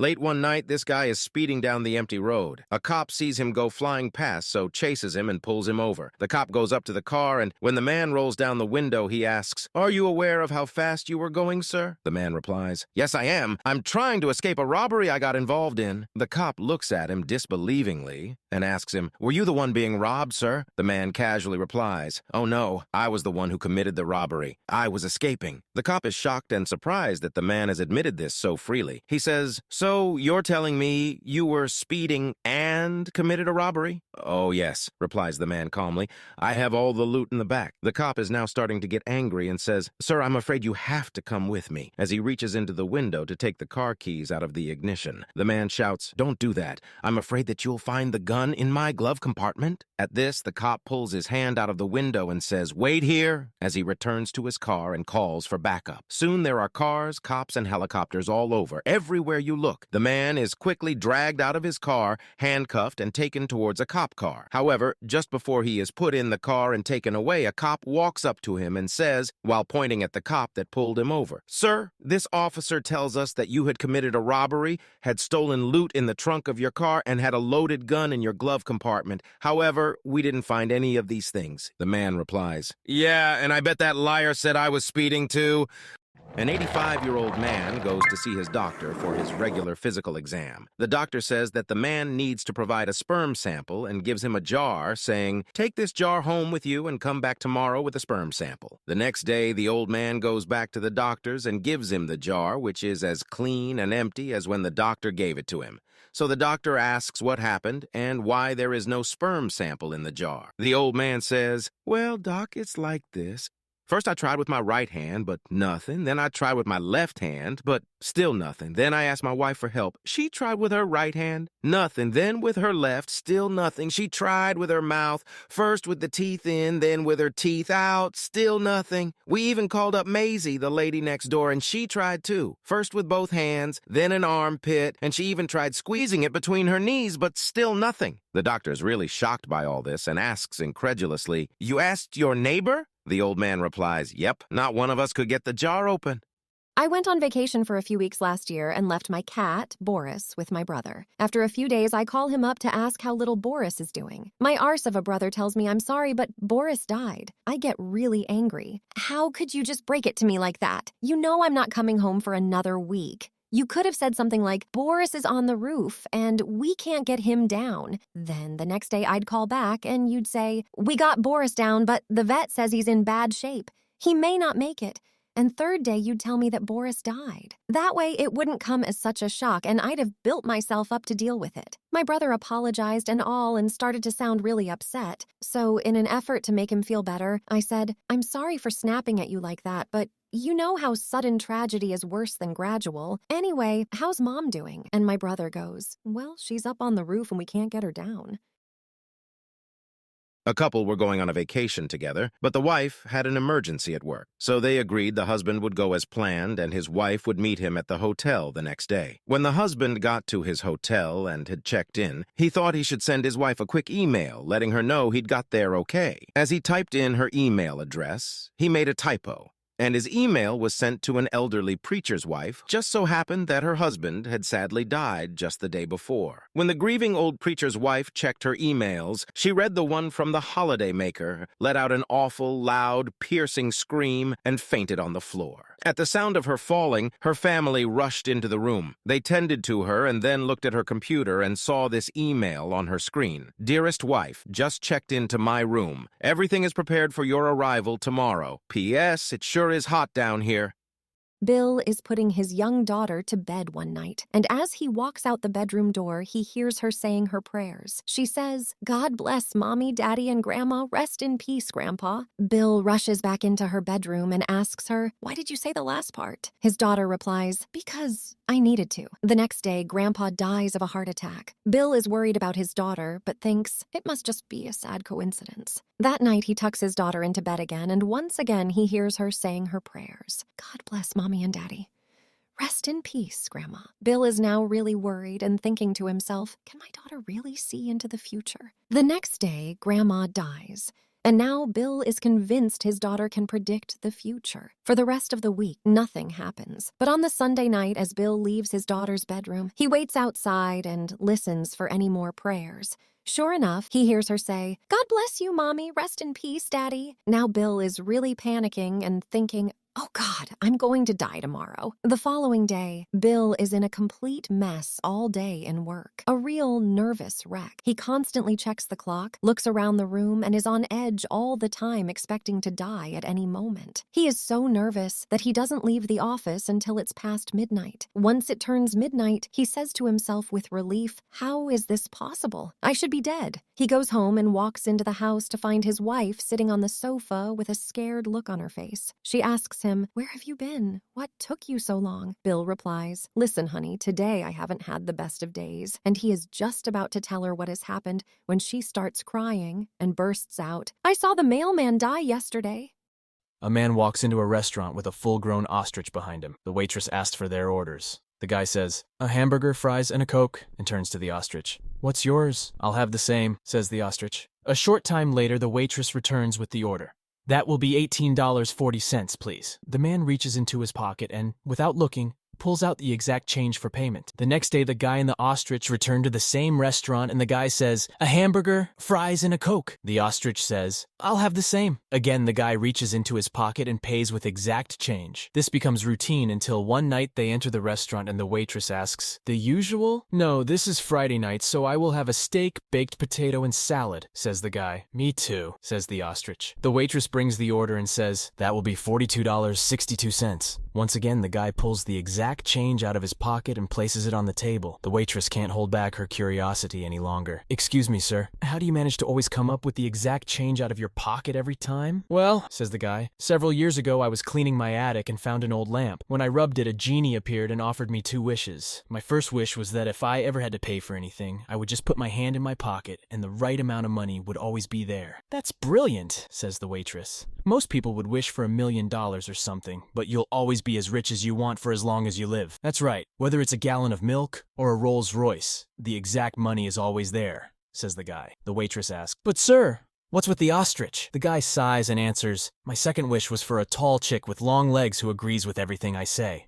Late one night, this guy is speeding down the empty road. A cop sees him go flying past, so chases him and pulls him over. The cop goes up to the car, and when the man rolls down the window, he asks, "Are you aware of how fast you were going, sir?" The man replies, "Yes, I am. I'm trying to escape a robbery I got involved in." The cop looks at him disbelievingly and asks him, "Were you the one being robbed, sir?" The man casually replies, "Oh no, I was the one who committed the robbery. I was escaping." The cop is shocked and surprised that the man has admitted this so freely. He says, "So you're telling me you were speeding and committed a robbery?" "Oh yes," replies the man calmly. "I have all the loot in the back." The cop is now starting to get angry and says, "Sir, I'm afraid you have to come with me," as he reaches into the window to take the car keys out of the ignition. The man shouts, "Don't do that. I'm afraid that you'll find the gun in my glove compartment." At this, the cop pulls his hand out of the window and says, "Wait here," as he returns to his car and calls for backup. Soon there are cars, cops, and helicopters all over, everywhere you look. The man is quickly dragged out of his car, handcuffed, and taken towards a cop car. However, just before he is put in the car and taken away, a cop walks up to him and says, while pointing at the cop that pulled him over, "Sir, this officer tells us that you had committed a robbery, had stolen loot in the trunk of your car, and had a loaded gun in your glove compartment. However, we didn't find any of these things." The man replies, "Yeah, and I bet that liar said I was speeding too." An 85-year-old man goes to see his doctor for his regular physical exam. The doctor says that the man needs to provide a sperm sample and gives him a jar, saying, "Take this jar home with you and come back tomorrow with a sperm sample." The next day, the old man goes back to the doctor's and gives him the jar, which is as clean and empty as when the doctor gave it to him. So the doctor asks what happened and why there is no sperm sample in the jar. The old man says, "Well, Doc, it's like this. First, I tried with my right hand, but nothing. Then I tried with my left hand, but still nothing. Then I asked my wife for help. She tried with her right hand, nothing. Then with her left, still nothing. She tried with her mouth, first with the teeth in, then with her teeth out, still nothing. We even called up Maisie, the lady next door, and she tried too. First with both hands, then an armpit, and she even tried squeezing it between her knees, but still nothing." The doctor is really shocked by all this and asks incredulously, "You asked your neighbor?" The old man replies, "Yep, not one of us could get the jar open." I went on vacation for a few weeks last year and left my cat, Boris, with my brother. After a few days, I call him up to ask how little Boris is doing. My arse of a brother tells me I'm sorry, but Boris died. I get really angry. How could you just break it to me like that? You know I'm not coming home for another week. You could have said something like, "Boris is on the roof, and we can't get him down." Then the next day I'd call back, and you'd say, "We got Boris down, but the vet says he's in bad shape. He may not make it." And third day you'd tell me that Boris died. That way it wouldn't come as such a shock, and I'd have built myself up to deal with it. My brother apologized and all and started to sound really upset. So in an effort to make him feel better, I said, "I'm sorry for snapping at you like that, but you know how sudden tragedy is worse than gradual. Anyway, how's Mom doing?" And my brother goes, "Well, she's up on the roof and we can't get her down." A couple were going on a vacation together, but the wife had an emergency at work. So they agreed the husband would go as planned and his wife would meet him at the hotel the next day. When the husband got to his hotel and had checked in, he thought he should send his wife a quick email letting her know he'd got there okay. As he typed in her email address, he made a typo, and his email was sent to an elderly preacher's wife. Just so happened that her husband had sadly died just the day before. When the grieving old preacher's wife checked her emails, she read the one from the holiday maker, let out an awful, loud, piercing scream, and fainted on the floor. At the sound of her falling, her family rushed into the room. They tended to her and then looked at her computer and saw this email on her screen. "Dearest wife, just checked into my room. Everything is prepared for your arrival tomorrow. P.S. It sure is hot down here." Bill is putting his young daughter to bed one night, and as he walks out the bedroom door, he hears her saying her prayers. She says, "God bless Mommy, Daddy, and Grandma. Rest in peace, Grandpa." Bill rushes back into her bedroom and asks her, "Why did you say the last part?" His daughter replies, "Because I needed to." The next day, Grandpa dies of a heart attack. Bill is worried about his daughter, but thinks it must just be a sad coincidence. That night, he tucks his daughter into bed again, and once again, he hears her saying her prayers. "God bless Mommy and Daddy. Rest in peace, Grandma." Bill is now really worried and thinking to himself, can my daughter really see into the future? The next day, Grandma dies. And now Bill is convinced his daughter can predict the future. For the rest of the week, nothing happens. But on the Sunday night, as Bill leaves his daughter's bedroom, he waits outside and listens for any more prayers. Sure enough, he hears her say, "God bless you, Mommy. Rest in peace, Daddy." Now Bill is really panicking and thinking, "Oh God, I'm going to die tomorrow." The following day, Bill is in a complete mess all day in work. A real nervous wreck. He constantly checks the clock, looks around the room, and is on edge all the time, expecting to die at any moment. He is so nervous that he doesn't leave the office until it's past midnight. Once it turns midnight, he says to himself with relief, "How is this possible? I should be dead." He goes home and walks into the house to find his wife sitting on the sofa with a scared look on her face. She asks him, "Where have you been? What took you so long?" Bill replies, "Listen, honey, today I haven't had the best of days." And he is just about to tell her what has happened when she starts crying and bursts out, "I saw the mailman die yesterday." A man walks into a restaurant with a full-grown ostrich behind him. The waitress asked for their orders. The guy says, "A hamburger, fries, and a Coke," and turns to the ostrich. "What's yours?" "I'll have the same," says the ostrich. A short time later, the waitress returns with the order. "That will be $18.40, please." The man reaches into his pocket and, without looking, pulls out the exact change for payment. The next day, the guy and the ostrich return to the same restaurant, and the guy says, "A hamburger, fries, and a Coke." The ostrich says, "I'll have the same." Again, the guy reaches into his pocket and pays with exact change. This becomes routine until one night they enter the restaurant and the waitress asks, "The usual?" "No, this is Friday night, so I will have a steak, baked potato, and salad," says the guy. "Me too," says the ostrich. The waitress brings the order and says, "That will be $42.62. Once again, the guy pulls the exact change out of his pocket and places it on the table. The waitress can't hold back her curiosity any longer. "Excuse me, sir, how do you manage to always come up with the exact change out of your pocket every time?" "Well," says the guy, "several years ago I was cleaning my attic and found an old lamp. When I rubbed it, a genie appeared and offered me 2 wishes. My first wish was that if I ever had to pay for anything, I would just put my hand in my pocket and the right amount of money would always be there." "That's brilliant," says the waitress. "Most people would wish for $1 million or something, but you'll always be as rich as you want for as long as you live." "That's right. Whether it's a gallon of milk or a Rolls Royce, the exact money is always there," says the guy. The waitress asks, "But sir, what's with the ostrich?" The guy sighs and answers, "My second wish was for a tall chick with long legs who agrees with everything I say."